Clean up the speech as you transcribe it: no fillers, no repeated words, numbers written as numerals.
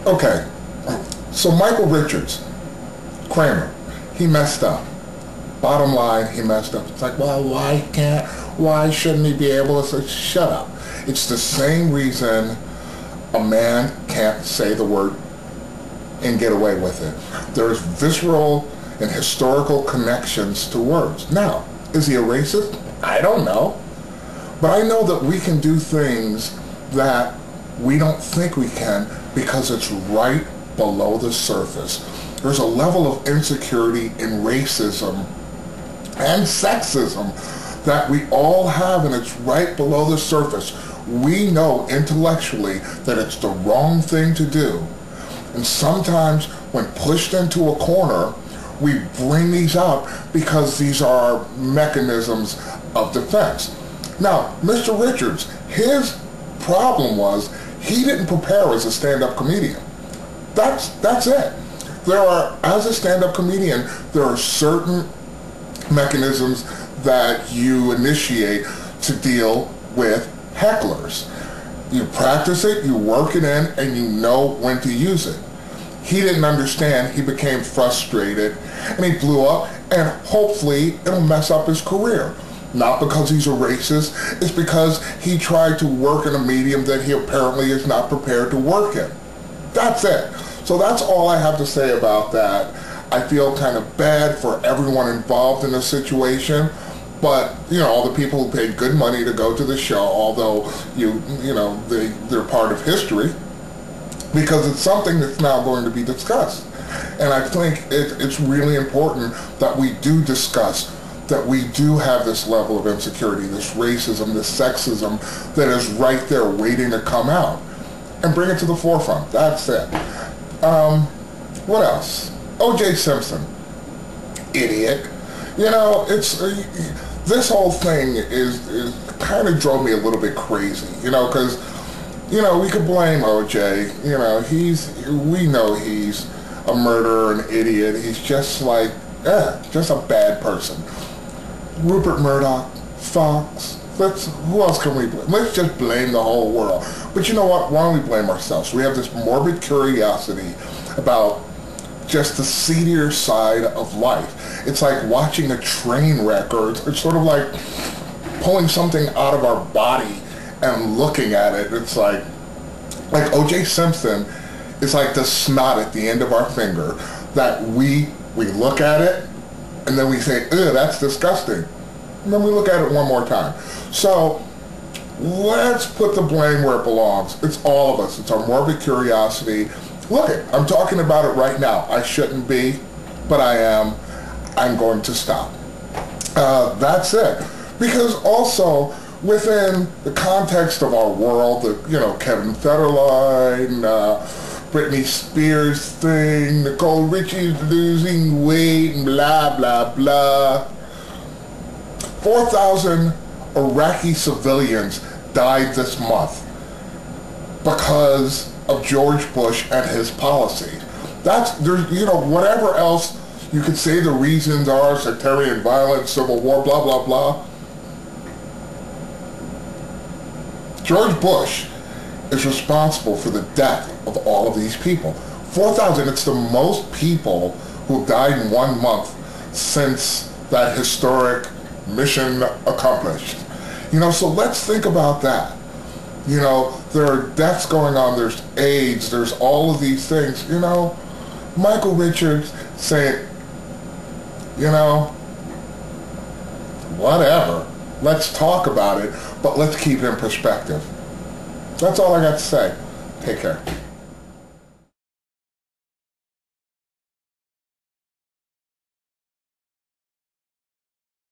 Okay, so Michael Richards, Kramer, he messed up. Bottom line, he messed up. It's like, well, why shouldn't he be able to say, shut up? It's the same reason a man can't say the word and get away with it. There's visceral and historical connections to words. Now, is he a racist? I don't know. But I know that we can do things that we don't think we can because it's right below the surface. There's a level of insecurity in racism and sexism that we all have, and it's right below the surface. We know intellectually that it's the wrong thing to do. And sometimes when pushed into a corner, we bring these out because these are mechanisms of defense. Now, Mr. Richards, his problem was he didn't prepare as a stand-up comedian. That's it. As a stand-up comedian, there are certain mechanisms that you initiate to deal with hecklers. You practice it, you work it in, and you know when to use it. He didn't understand, he became frustrated, and he blew up, and hopefully it'll mess up his career. Not because he's a racist, it's because he tried to work in a medium that he apparently is not prepared to work in. That's it. So that's all I have to say about that. I feel kind of bad for everyone involved in the situation, but all the people who paid good money to go to the show, although they're part of history, because it's something that's now going to be discussed. And I think it's really important that we do discuss that we do have this level of insecurity, this racism, this sexism that is right there waiting to come out, and bring it to the forefront. That's it. What else? O.J. Simpson, idiot. This whole thing is kind of drove me a little bit crazy, because, we could blame O.J., we know he's a murderer, an idiot, he's just like, just a bad person. Rupert Murdoch, Fox, who else can we blame? Let's just blame the whole world. But you know what? Why don't we blame ourselves? We have this morbid curiosity about just the seedier side of life. It's like watching a train wreck, or it's sort of like pulling something out of our body and looking at it. It's like O.J. Simpson is like the snot at the end of our finger that we look at it and then we say, ugh, that's disgusting. And then we look at it one more time. So let's put the blame where it belongs. It's all of us. It's our morbid curiosity. Look, I'm talking about it right now. I shouldn't be, but I am. I'm going to stop. That's it. Because also, within the context of our world, Kevin Federline, Britney Spears thing, Nicole Richie's losing weight, and blah, blah, blah. 4,000 Iraqi civilians died this month because of George Bush and his policy. Whatever else you could say the reasons are, sectarian violence, civil war, blah, blah, blah. George Bush is responsible for the death of all of these people. 4,000, it's the most people who died in 1 month since that historic mission accomplished. So let's think about that. There are deaths going on, there's AIDS, there's all of these things. Michael Richards saying, whatever, let's talk about it, but let's keep it in perspective. That's all I got to say. Take care.